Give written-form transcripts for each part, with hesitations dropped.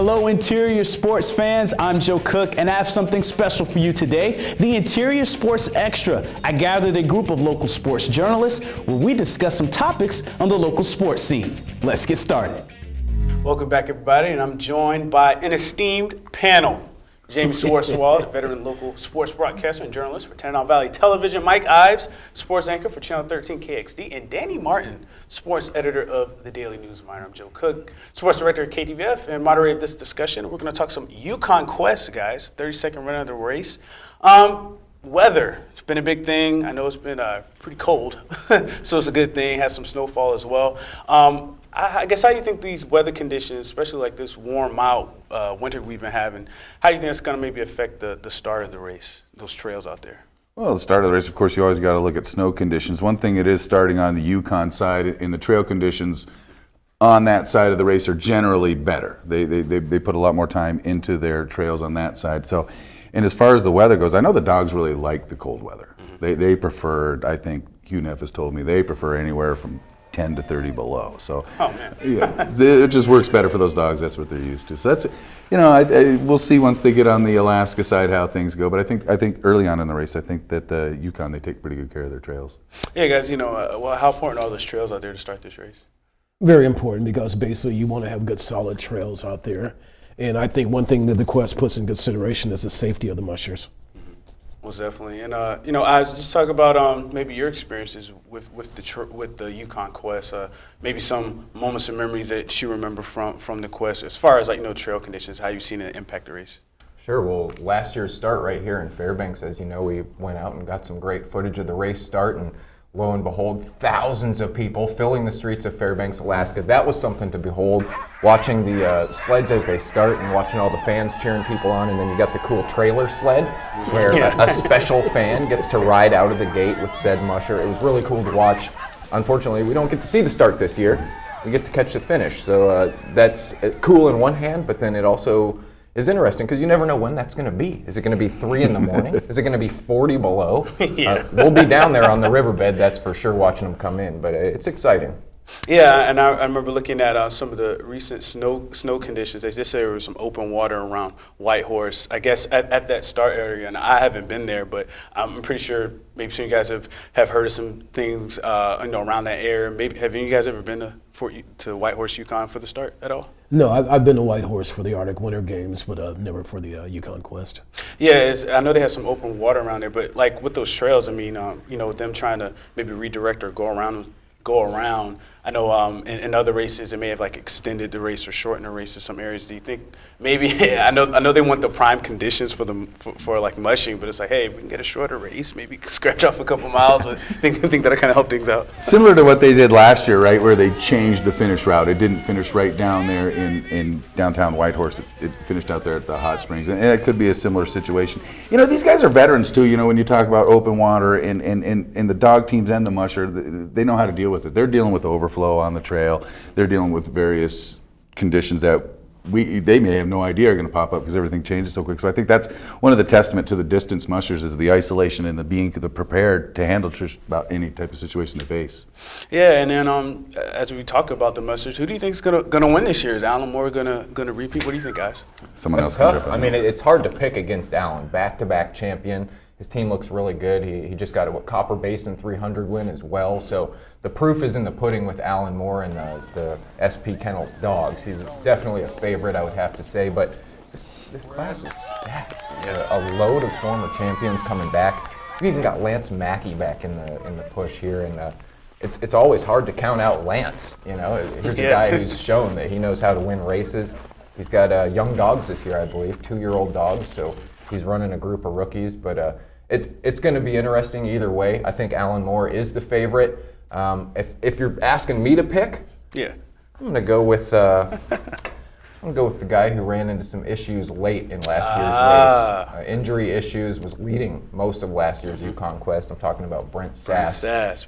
Hello, Interior Sports fans. I'm Joe Cook, and I have something special for you today, the Interior Sports Extra. I gathered a group of local sports journalists where we discuss some topics on the local sports scene. Let's get started. Welcome back, everybody, and I'm joined by an esteemed panel. Jaime Schwartzwald, a veteran local sports broadcaster and journalist for Tanana Valley Television. Mike Ives, sports anchor for Channel 13 KXD. And Danny Martin, sports editor of the Daily Newsminer. I'm Joe Cook, sports director at KTVF, and moderator of this discussion. We're going to talk some Yukon Quest, guys. 30-second run of the race. Weather, it's been a big thing. I know it's been pretty cold, so it's a good thing. Has some snowfall as well. I guess how do you think these weather conditions, especially like this warm, mild winter we've been having, how do you think that's going to maybe affect the start of the race, those trails out there? Well, the start of the race, of course, you always got to look at snow conditions. One thing it is starting on the Yukon side, in the trail conditions on that side of the race are generally better. They put a lot more time into their trails on that side. So, and as far as the weather goes, I know the dogs really like the cold weather. Mm-hmm. They prefer, I think UNEF has told me, they prefer anywhere from 10 to 30 below. So yeah, it just works better for those dogs. That's what they're used to. So that's, you know, we'll see once they get on the Alaska side how things go. But I think early on in the race, I think that the Yukon, they take pretty good care of their trails. Yeah, guys, you know, well, how important are those trails out there to start this race? Very important, because basically you want to have good solid trails out there. And I think one thing that the Quest puts in consideration is the safety of the mushers. Most definitely, and you know, I was just talking about maybe your experiences with the Yukon Quest, maybe some moments and memories that you remember from the Quest, as far as like, you know, trail conditions, how you've seen it impact the race. Sure. Well, last year's start right here in Fairbanks, as you know, we went out and got some great footage of the race start, and lo and behold, thousands of people filling the streets of Fairbanks, Alaska. That was something to behold, watching the sleds as they start and watching all the fans cheering people on. And then you got the cool trailer sled where a special fan gets to ride out of the gate with said musher. It was really cool to watch. Unfortunately, we don't get to see the start this year. We get to catch the finish. So that's cool in one hand, but then it also is interesting because you never know when that's going to be. Is it going to be 3 in the morning? Is it going to be 40 below? We'll be down there on the riverbed, that's for sure, watching them come in, but it's exciting. Yeah, and I remember looking at some of the recent snow conditions. They just say there was some open water around Whitehorse, I guess at that start area, and I haven't been there, but I'm pretty sure maybe some of you guys have heard of some things you know, around that area. Maybe have you guys ever been to Whitehorse, Yukon for the start at all? No, I've been to Whitehorse for the Arctic Winter Games, but never for the Yukon Quest. Yeah, I know they have some open water around there, but like with those trails, I mean, you know, with them trying to maybe redirect or go around. I know in other races they may have like extended the race or shortened the race in some areas. Do you think maybe I know they want the prime conditions for like mushing, but it's like, hey, if we can get a shorter race, maybe scratch off a couple miles. But I think that'll kind of help things out. Similar to what they did last year, right, where they changed the finish route. It didn't finish right down there in downtown Whitehorse. It finished out there at the hot springs, and it could be a similar situation. You know, these guys are veterans too. You know, when you talk about open water and the dog teams and the musher, they know how to deal with it. They're dealing with overflow on the trail. They're dealing with various conditions that they may have no idea are going to pop up because everything changes so quick. So I think that's one of the testament to the distance mushers is the isolation and the being prepared to handle just about any type of situation they face. Yeah, and then as we talk about the mushers, who do you think is going to win this year? Is Alan Moore going to repeat? What do you think, guys? Someone else. Tough. I mean, it's hard to pick against Alan. Back-to-back champion. His team looks really good. He just got a Copper Basin 300 win as well. So the proof is in the pudding with Alan Moore and the SP Kennels dogs. He's definitely a favorite, I would have to say. But this class is stacked. A load of former champions coming back. We even got Lance Mackey back in the push here, and it's always hard to count out Lance. You know, here's a guy who's shown that he knows how to win races. He's got young dogs this year, I believe, 2-year-old dogs. So he's running a group of rookies, but it's going to be interesting either way. I think Alan Moore is the favorite. If you're asking me to pick, yeah, I'm going to go with I'm going to go with the guy who ran into some issues late in last year's race. Injury issues, was leading most of last year's Yukon Quest. I'm talking about Brent Sass.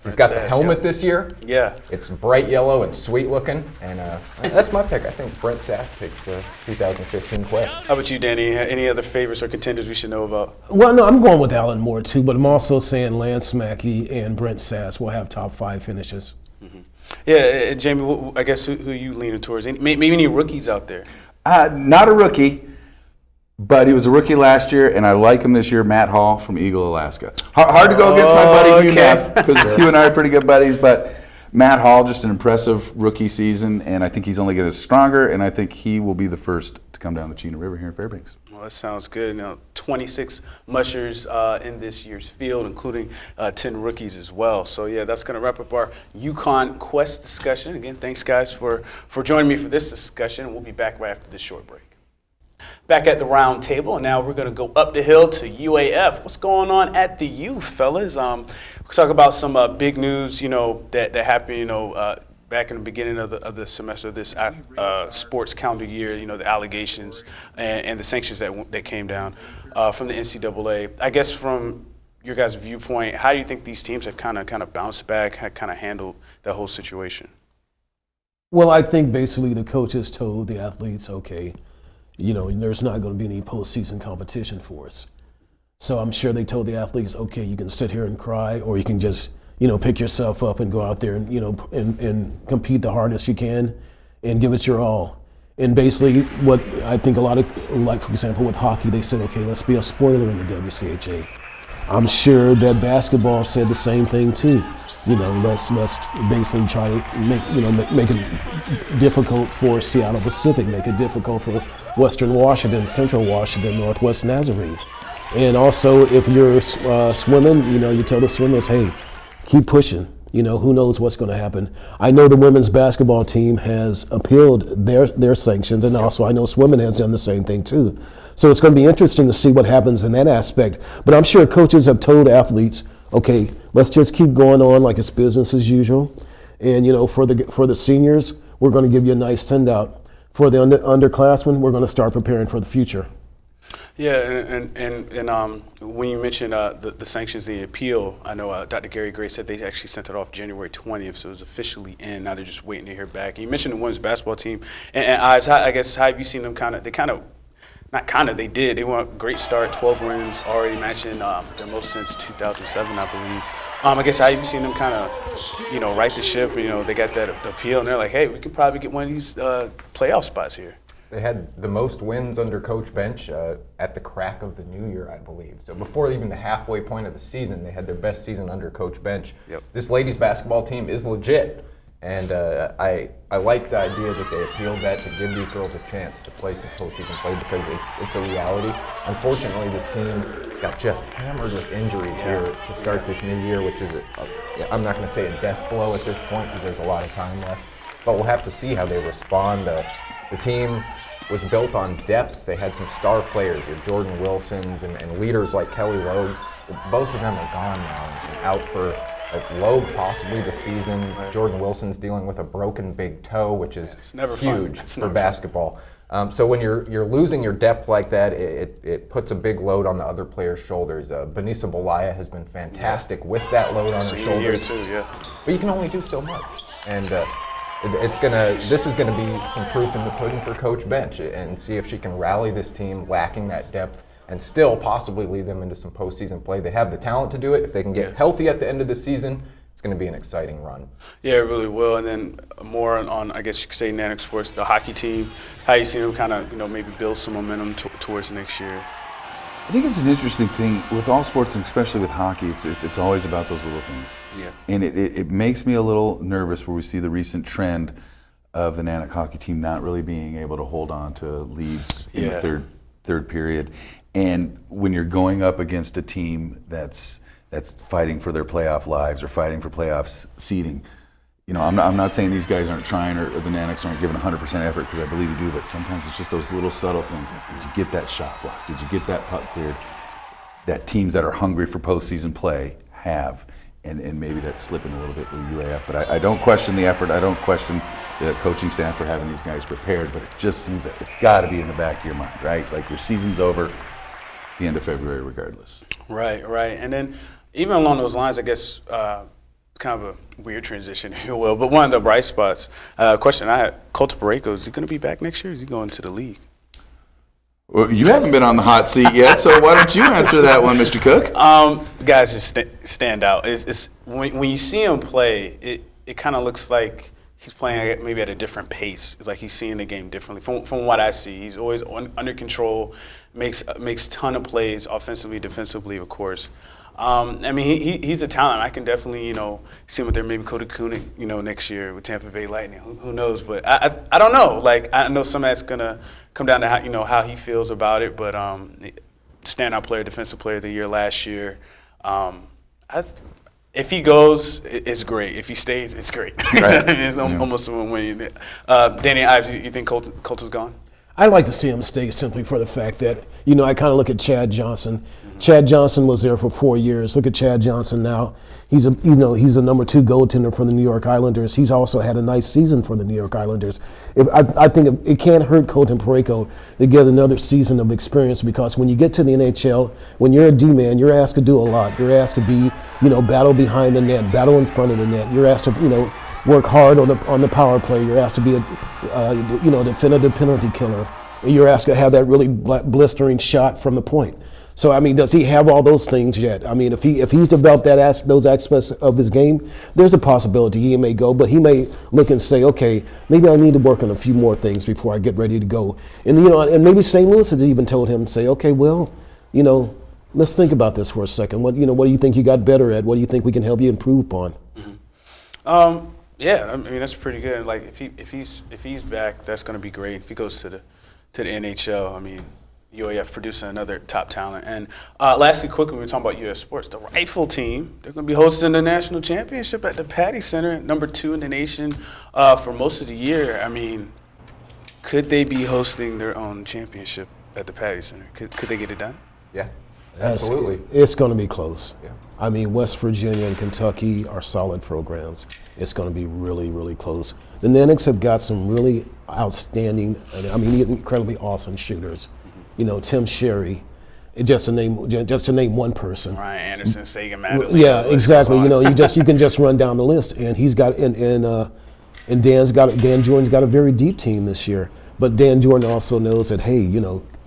He's got the helmet this year. Yeah. It's bright yellow and sweet looking, and that's my pick. I think Brent Sass takes the 2015 Quest. How about you, Danny? Any other favorites or contenders we should know about? Well, no, I'm going with Alan Moore too, but I'm also saying Lance Mackey and Brent Sass will have top 5 finishes. Mm-hmm. Yeah, Jamie, I guess who are you leaning towards? Maybe any rookies out there? Not a rookie, but he was a rookie last year, and I like him this year. Matt Hall from Eagle, Alaska. Hard to go against my buddy Hugh, because Hugh and I are pretty good buddies, but Matt Hall, just an impressive rookie season, and I think he's only getting stronger, and I think he will be the first to come down the Chena River here in Fairbanks. Well, that sounds good. 26 mushers in this year's field, including 10 rookies as well. So, yeah, that's going to wrap up our Yukon Quest discussion. Again, thanks, guys, for joining me for this discussion. We'll be back right after this short break. Back at the round table, and now we're going to go up the hill to UAF. What's going on at the U, fellas? We'll talk about some big news, that happened, back in the beginning of the semester, this sports calendar year, the allegations and the sanctions that came down from the NCAA. I guess from your guys' viewpoint, how do you think these teams have kind of bounced back, kind of handled that whole situation? Well, I think basically the coaches told the athletes, okay, there's not going to be any postseason competition for us. So I'm sure they told the athletes, okay, you can sit here and cry, or you can just, pick yourself up and go out there and, and compete the hardest you can and give it your all. And basically what I think a lot of, like for example with hockey, they said, okay, let's be a spoiler in the WCHA. I'm sure that basketball said the same thing too. Let's basically try to make it difficult for Seattle Pacific, make it difficult for Western Washington, Central Washington, Northwest Nazarene. And also, if you're swimming, you tell the swimmers, hey, keep pushing. Who knows what's going to happen. I know the women's basketball team has appealed their sanctions, and also I know swimming has done the same thing too. So it's going to be interesting to see what happens in that aspect. But I'm sure coaches have told athletes, okay, let's just keep going on like it's business as usual. And for the seniors, we're going to give you a nice send out. For the underclassmen, we're going to start preparing for the future. Yeah, and when you mentioned the sanctions, the appeal, I know Dr. Gary Gray said they actually sent it off January 20th, so it was officially in. Now they're just waiting to hear back. And you mentioned the women's basketball team, and Ives, I guess, how have you seen them they did. They won a great start, 12 wins, already matching their most since 2007, I believe. I guess how have you seen them right the ship? They got that appeal, and they're like, hey, we can probably get one of these playoff spots here. They had the most wins under Coach Bench at the crack of the new year, I believe. So before even the halfway point of the season, they had their best season under Coach Bench. Yep. This ladies basketball team is legit. And I like the idea that they appealed that to give these girls a chance to play some postseason play, because it's a reality. Unfortunately, this team got just hammered with injuries here to start this new year, which is, I'm not going to say a death blow at this point because there's a lot of time left. But we'll have to see how they respond. The team was built on depth. They had some star players, your Jordan Wilsons and leaders like Kelly Logue. Both of them are gone now and out for Logue possibly this season. Right. Jordan Wilson's dealing with a broken big toe, which is huge for basketball. So when you're losing your depth like that, it puts a big load on the other players' shoulders. Benisa Bolaya has been fantastic with that load on her shoulders. But you can only do so much. And this is gonna be some proof in the pudding for Coach Bench, and see if she can rally this team lacking that depth and still possibly lead them into some postseason play. They have the talent to do it. If they can get healthy at the end of the season, it's going to be an exciting run. Yeah, it really will. And then more on I guess you could say, Nanook Sports, the hockey team, how you see them kind of, maybe build some momentum towards next year. I think it's an interesting thing with all sports, and especially with hockey. It's always about those little things. Yeah. And it makes me a little nervous where we see the recent trend of the Nanook hockey team not really being able to hold on to leads in the third period. And when you're going up against a team that's fighting for their playoff lives or fighting for playoff seeding, I'm not saying these guys aren't trying or the Nanooks aren't giving 100% effort, because I believe you do, but sometimes it's just those little subtle things like, did you get that shot blocked? Did you get that puck cleared? That teams that are hungry for postseason play have, and maybe that's slipping a little bit with UAF. But I don't question the effort. I don't question the coaching staff for having these guys prepared, but it just seems that it's got to be in the back of your mind, right? Like your season's over the end of February regardless. Right. And then even along those lines, I guess kind of a weird transition, if you will, but one of the bright spots, question I had, Colter Parayko, is he going to be back next year, or is he going to the league? Well, you haven't been on the hot seat yet, so why don't you answer that one, Mr. Cook? Guys just stand out. It's when you see him play, it kind of looks like he's playing maybe at a different pace. It's like he's seeing the game differently. From what I see, he's always under control, makes ton of plays offensively, defensively, of course. I mean, he's a talent. I can definitely, see him with there, maybe Cody Kuhn, next year with Tampa Bay Lightning. Who knows? But I don't know. Like, I know some of that's gonna come down to how he feels about it. But standout player, defensive player of the year last year. If he goes, it's great. If he stays, it's great. Right. It's almost a win-win. Danny Ives, you think Colton's gone? I like to see him stay simply for the fact that, I kind of look at Chad Johnson. Mm-hmm. Chad Johnson was there for 4 years. Look at Chad Johnson now. He's a number 2 goaltender for the New York Islanders. He's also had a nice season for the New York Islanders. I think it can't hurt Colton Parayko to get another season of experience, because when you get to the NHL, when you're a D-man, you're asked to do a lot. You're asked to be, battle behind the net, battle in front of the net. You're asked to, work hard on the power play. You're asked to be a definitive penalty killer. And you're asked to have that really blistering shot from the point. So I mean, does he have all those things yet? I mean, if he's developed those aspects of his game, there's a possibility he may go, but he may look and say, okay, maybe I need to work on a few more things before I get ready to go. And and maybe St. Louis has even told him, say, okay, well, let's think about this for a second. What do you think you got better at? What do you think we can help you improve upon? Mm-hmm. Yeah, I mean, that's pretty good. Like if he's back, that's going to be great. If he goes to the NHL, I mean, UAF producing another top talent. And lastly, quickly, we were talking about UAF Sports. The rifle team, they're going to be hosting the national championship at the Patty Center, number 2 in the nation for most of the year. I mean, could they be hosting their own championship at the Patty Center? Could they get it done? Yeah, absolutely. It's going to be close. Yeah. I mean, West Virginia and Kentucky are solid programs. It's going to be really, really close. The Nanics have got some really outstanding, incredibly awesome shooters. Tim Sherry, just to name one person. Ryan Anderson, Sagan Madeline. Yeah, exactly. You can just run down the list, and he's got and Dan Jordan's got a very deep team this year. But Dan Jordan also knows that, hey,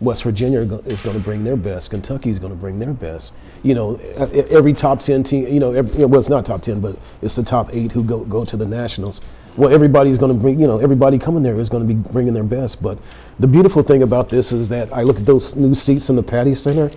West Virginia is going to bring their best. Kentucky's going to bring their best. Every top 10 team, it's not top 10, but it's the top 8 who go to the Nationals. Well, everybody's going to bring, everybody coming there is going to be bringing their best. But the beautiful thing about this is that I look at those new seats in the Patty Center.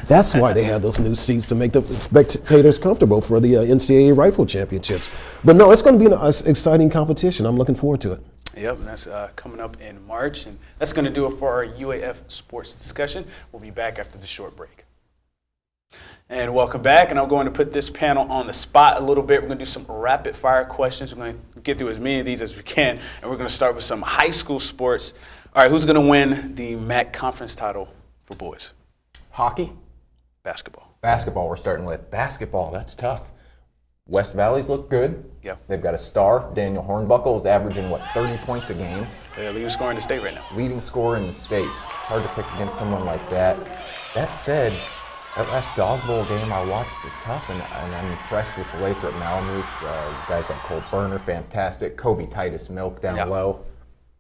That's why they have those new seats, to make the spectators comfortable for the NCAA Rifle Championships. But no, it's going to be an exciting competition. I'm looking forward to it. Yep, and that's coming up in March. And that's going to do it for our UAF Sports discussion. We'll be back after the short break. And welcome back, and I'm going to put this panel on the spot a little bit. We're going to do some rapid fire questions. We're going to get through as many of these as we can, and we're going to start with some high school sports. All right, who's going to win the MAC conference title for boys? Hockey? Basketball. Basketball, we're starting with. Basketball, that's tough. West Valley's look good. Yeah. They've got a star. Daniel Hornbuckle is averaging, 30 points a game. They're leading scorer in the state right now. Leading scorer in the state. It's hard to pick against someone like that. That said, that last Dog Bowl game I watched was tough, and I'm impressed with the Lathrop Malamutes. Guys like Cole Burner, fantastic. Kobe Titus Milk down low.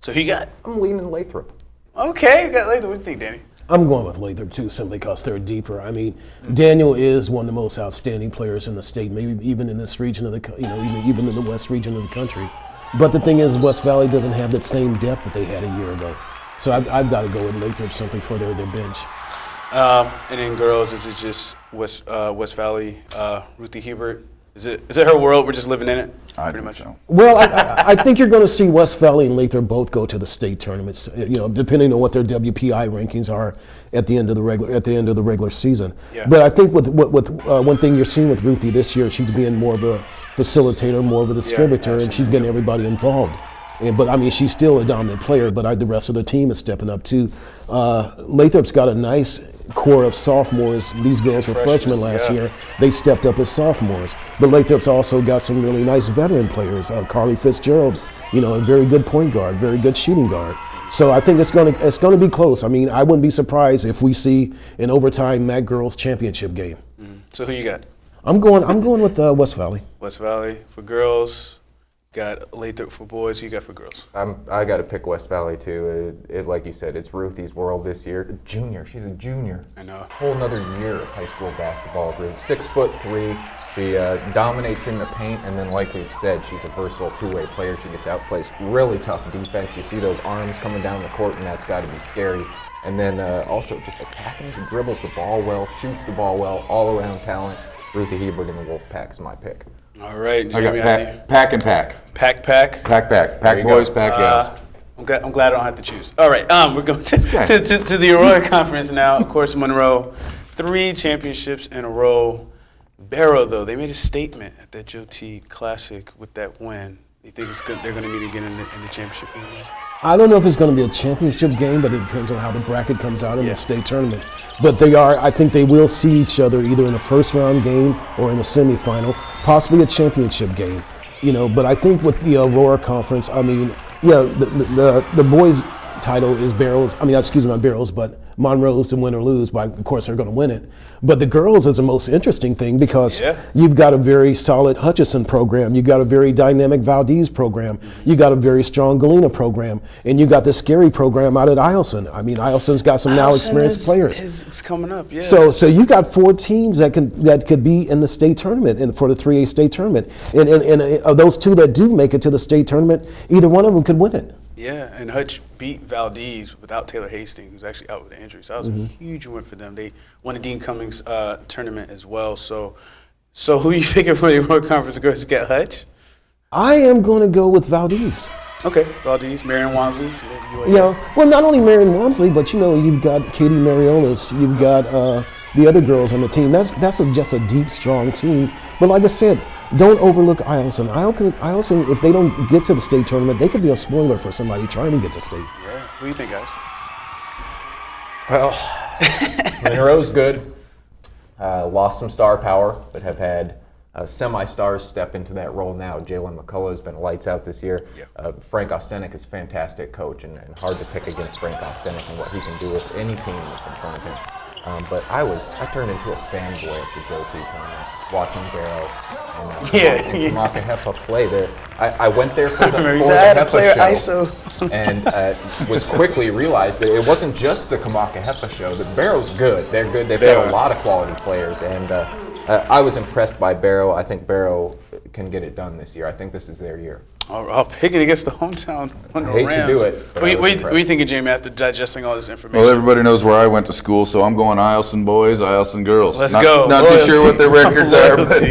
So who you got? I'm leaning Lathrop. Okay, you got Lathrop. What do you think, Danny? I'm going with Lathrop too, simply because they're deeper. I mean, Daniel is one of the most outstanding players in the state, maybe even in this region of the, even in the west region of the country. But the thing is, West Valley doesn't have that same depth that they had a year ago. So I've got to go with Lathrop simply for their bench. And in girls, is it just West Valley, Ruthie Hebert? Is it her world? We're just living in it? I pretty think much. so. Well, I think you're going to see West Valley and Lathrop both go to the state tournaments. Depending on what their WPI rankings are at the end of the regular season. Yeah. But I think with one thing you're seeing with Ruthie this year, she's being more of a facilitator, more of a distributor, and she's getting everybody involved. But I mean, she's still a dominant player, but the rest of the team is stepping up too. Lathrop's got a nice core of sophomores. These girls were freshmen last year. They stepped up as sophomores. But Lathrop's also got some really nice veteran players. Carly Fitzgerald, a very good point guard, very good shooting guard. So I think it's going to be close. I mean, I wouldn't be surprised if we see an overtime MAC girls championship game. So who you got? I'm going with West Valley. West Valley for girls. Got Lathrop for boys. Who you got for girls? I got to pick West Valley too. Like you said, it's Ruthie's world this year. She's a junior. I know. Whole another year of high school basketball. 6'3", She dominates in the paint, and then like we've said, she's a versatile two-way player. She gets outplays. Really tough defense. You see those arms coming down the court, and that's got to be scary. And then also just attacking. She dribbles the ball well, shoots the ball well, all-around talent. Ruthie Hebert in the Wolfpack is my pick. All right, I got Jamie, pack and pack. Pack. Pack boys, pack gals. I'm glad I don't have to choose. All right, we're going to the Aurora Conference now. Of course, Monroe, 3 championships in a row. Barrow, though, they made a statement at that Joe T Classic with that win. You think it's good? They're going to meet again in the championship game? I don't know if it's going to be a championship game, but it depends on how the bracket comes out in the state tournament. But I think they will see each other either in the first round game or in the semifinal, possibly a championship game. But I think with the Aurora Conference, I mean, the boys' title is Barrows. I mean, excuse me, not Barrows, but Monroe's to win or lose. But of course, they're going to win it. But the girls is the most interesting thing because you've got a very solid Hutchison program. You've got a very dynamic Valdez program. You got a very strong Galena program. And you got the scary program out at Eielson. I mean, Eielson's got some now experienced players. It's coming up, yeah. So you got 4 teams that could be in the state tournament and for the 3A state tournament. And of those 2 that do make it to the state tournament, either one of them could win it. Yeah, and Hutch beat Valdez without Taylor Hastings, who's actually out with an injury. So that was a huge win for them. They won the Dean Cummings tournament as well. So who are you thinking for the Aurora Conference girls to get Hutch? I am going to go with Valdez. Okay, Valdez, Marion Walmsley. Well, not only Marion Walmsley, but you've got Katie Mariolis, you've got the other girls on the team. That's just a deep, strong team. But like I said, don't overlook Eielson. Eielson, if they don't get to the state tournament, they could be a spoiler for somebody trying to get to state. Yeah. What do you think, guys? Well, Monroe's good. Lost some star power, but have had semi-stars step into that role now. Jalen McCullough has been lights out this year. Yep. Frank Ostenik is a fantastic coach, and hard to pick against Frank Ostenik and what he can do with any team that's in front of him. But I turned into a fanboy at the Joe T tournament, watching Barrow and Kamaka Hepa play there. I went there for the Hepa show and was quickly realized that it wasn't just the Kamaka Hepa show. The Barrow's good. They're good. They've got a lot of quality players, and I was impressed by Barrow. I think Barrow can get it done this year. I think this is their year. I'll pick it against the hometown Monroe Rams. I hate to do it. What are you thinking, Jamie, after digesting all this information? Well, everybody knows where I went to school, so I'm going Eielson boys, Eielson girls. Let's go. Not too sure what their records are, but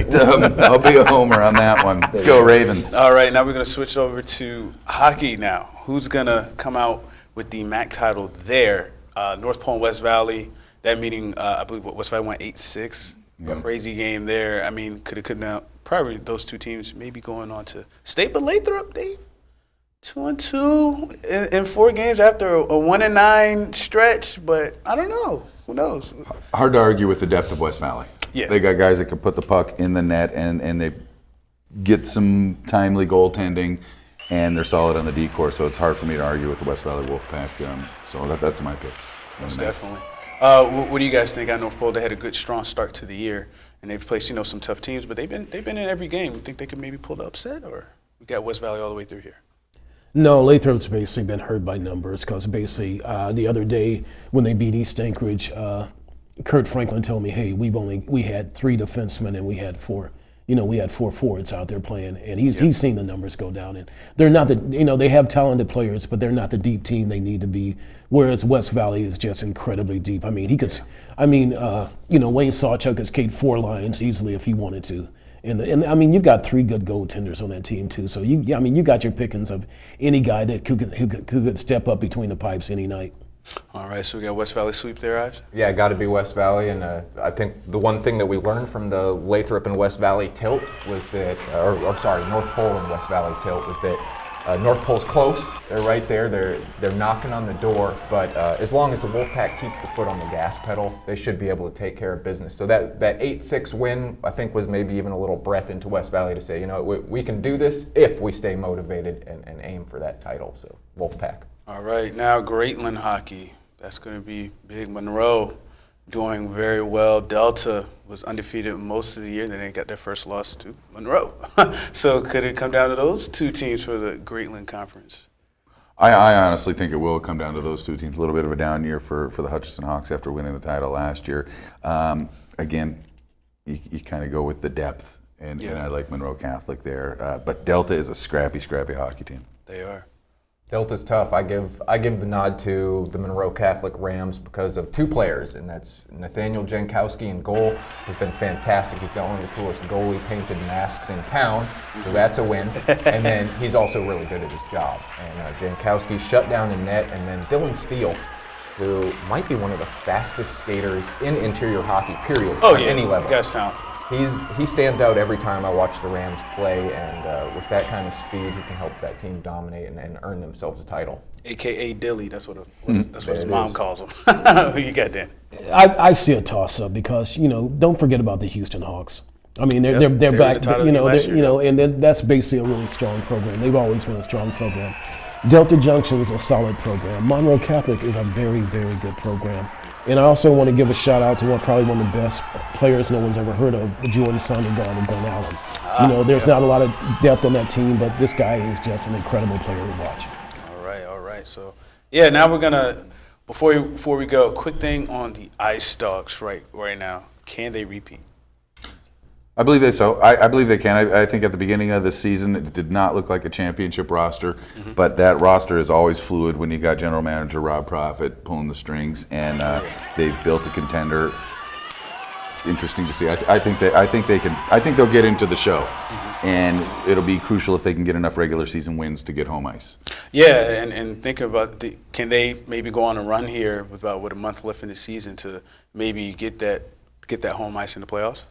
I'll be a homer on that one. Let's go, Ravens. All right, now we're going to switch over to hockey now. Who's going to come out with the MAC title there? North Pole and West Valley. That meeting, I believe West Valley won 8-6. Crazy game there. I mean, could now probably those 2 teams maybe going on to state, but Lathrop, they 2-2 in 4 games after a 1-9 stretch. But I don't know. Who knows? Hard to argue with the depth of West Valley. Yeah, they got guys that can put the puck in the net, and they get some timely goaltending, and they're solid on the D-core. So it's hard for me to argue with the West Valley Wolfpack. So that's my pick. Most definitely. What do you guys think? At North Pole, they had a good, strong start to the year, and they've placed some tough teams, but they've been in every game. You think they could maybe pull the upset, or we got West Valley all the way through here? No, Lathrop's basically been hurt by numbers because basically the other day when they beat East Anchorage, Kurt Franklin told me, hey, we had 3 defensemen and we had 4 forwards out there playing, and he's seen the numbers go down, and they're not they have talented players, but they're not the deep team they need to be. Whereas West Valley is just incredibly deep. I mean, Wayne Sawchuk could skate 4 lines easily if he wanted to, and I mean, you've got 3 good goaltenders on that team too. So you got your pickings of any guy that who could step up between the pipes any night. All right, so we got West Valley sweep there, Ives? Yeah, got to be West Valley, and I think the one thing that we learned from the Lathrop and West Valley tilt was that, North Pole and West Valley tilt was that North Pole's close. They're right there. They're knocking on the door, but as long as the Wolfpack keeps the foot on the gas pedal, they should be able to take care of business. So that 8-6 win, I think, was maybe even a little breath into West Valley to say, we can do this if we stay motivated and aim for that title. So Wolfpack. All right, now Greatland hockey. That's going to be big. Monroe doing very well. Delta was undefeated most of the year. Then they got their first loss to Monroe. So could it come down to those 2 teams for the Greatland Conference? I honestly think it will come down to those 2 teams. A little bit of a down year for the Hutchison Hawks after winning the title last year. Again, you kind of go with the depth, and I like Monroe Catholic there. But Delta is a scrappy hockey team. They are. Delta's tough. I give the nod to the Monroe Catholic Rams because of two players, and that's Nathaniel Jankowski in goal. Has been fantastic. He's got one of the coolest goalie painted masks in town, so that's a win. And then he's also really good at his job. And Jankowski shut down in net, and then Dylan Steele, who might be one of the fastest skaters in interior hockey, period, Oh on yeah, any level. you guys sound. He stands out every time I watch the Rams play, and with that kind of speed, he can help that team dominate and earn themselves a title. AKA Dilly, that's what his It mom is. calls him. Who you got, Dan? I see a toss-up because don't forget about the Houston Hawks. I mean, they're They were back. the title of the last year, And then that's basically a really strong program. They've always been a strong program. Delta Junction is a solid program. Monroe Catholic is a very, very good program. And I also want to give a shout out to probably one of the best players no one's ever heard of, Jordan Sondergaard and Glenn Allen. There's not a lot of depth on that team, but this guy is just an incredible player to watch. All right. So, yeah, now we're gonna before we go, quick thing on the Ice Dogs right now. Can they repeat? I believe I believe they can. I think at the beginning of the season, it did not look like a championship roster, but that roster is always fluid when you got general manager Rob Profit pulling the strings, and they've built a contender. It's interesting to see. I think they can. I think they'll get into the show, and it'll be crucial if they can get enough regular season wins to get home ice. Yeah, and think about can they maybe go on a run here with about a month left in the season to maybe get that home ice in the playoffs?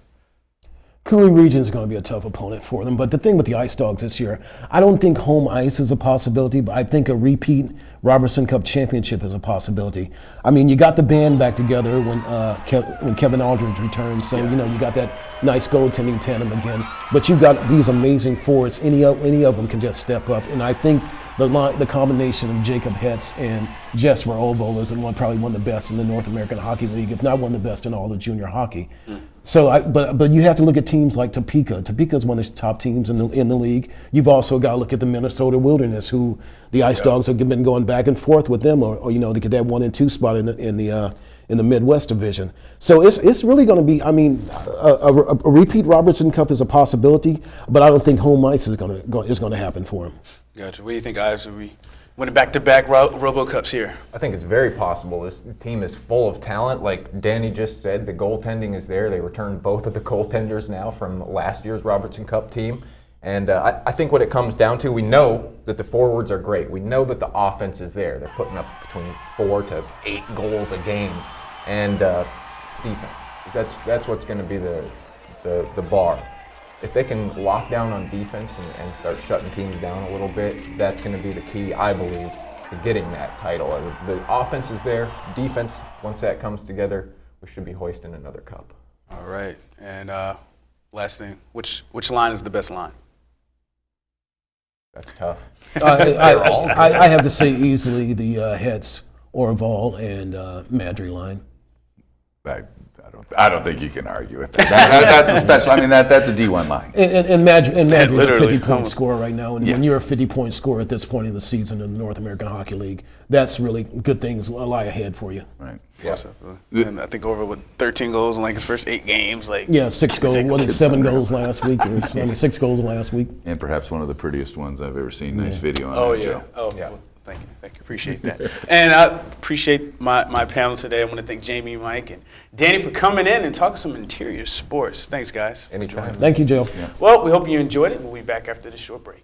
Cooley Region is going to be a tough opponent for them, but the thing with the Ice Dogs this year, I don't think home ice is a possibility, but I think a repeat Robertson Cup championship is a possibility. I mean, you got the band back together when Kevin Aldridge returned, so you got that nice goaltending tandem again. But you got these amazing forwards. Any of them can just step up, and I think the combination of Jacob Hetz and Jesper Ovol is probably one of the best in the North American Hockey League, if not one of the best in all of junior hockey. So, but you have to look at teams like Topeka. Topeka is one of the top teams in the league. You've also got to look at the Minnesota Wilderness, who the Ice Dogs have been going back and forth with them, or they get that 1 and 2 spot in the Midwest Division. So it's really going to be. I mean, a repeat Robertson Cup is a possibility, but I don't think home ice is going to happen for them. Gotcha. What do you think, Ives? Are we winning back-to-back Robo Cups here? I think it's very possible. This team is full of talent. Like Danny just said, the goaltending is there. They returned both of the goaltenders now from last year's Robertson Cup team. And I think what it comes down to, we know that the forwards are great. We know that the offense is there. They're putting up between 4 to 8 goals a game. And it's defense. That's what's going to be the bar. If they can lock down on defense and start shutting teams down a little bit, that's going to be the key, I believe, to getting that title. The offense is there. Defense, once that comes together, we should be hoisting another cup. All right. And last thing, which line is the best line? That's tough. I have to say easily the Hetz, Orval, and Madry line. I don't think you can argue with that. That's a special. I mean, that's a D1 line. And Madry's a Literally. 50-point scorer right now. And when you're a 50-point scorer at this point in the season in the North American Hockey League, that's really good things lie ahead for you. Right. Yeah. And I think over with 13 goals in like his first 8 games. 6 goals. 7 goals last week. 6 goals last week. And perhaps one of the prettiest ones I've ever seen. Nice video on that, Joe. Oh, yeah. Well, thank you. Appreciate that. And I appreciate my panel today. I want to thank Jamie, Mike, and Danny for coming in and talking some interior sports. Thanks, guys. Anytime. Thank you, Joe. Well, we hope you enjoyed it. We'll be back after this short break.